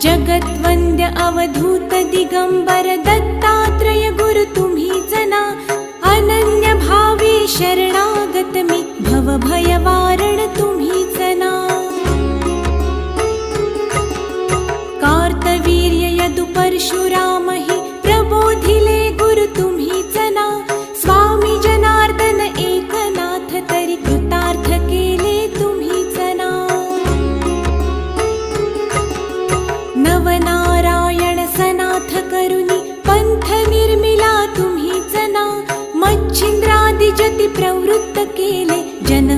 जगद्वन्द्य अवधूत दिगंबर दत्तात्रय गुरु तुम्हीच ना, अनन्य भावे शरणागत मी भवभय वारण तुम्हीच ना। कार्तवीर्य यदु परशुराम हि प्रबोधिले गुरु तुम्हीच ना, स्वामी जनार्दन एकनाथ तरी कृतार्थ केले तुम्हीच ना। नवनारायण सनाथ करुनी पंथ निर्मिला तुम्हीच ना, मच्छिंद्रादि जति प्रवृत्त केले जन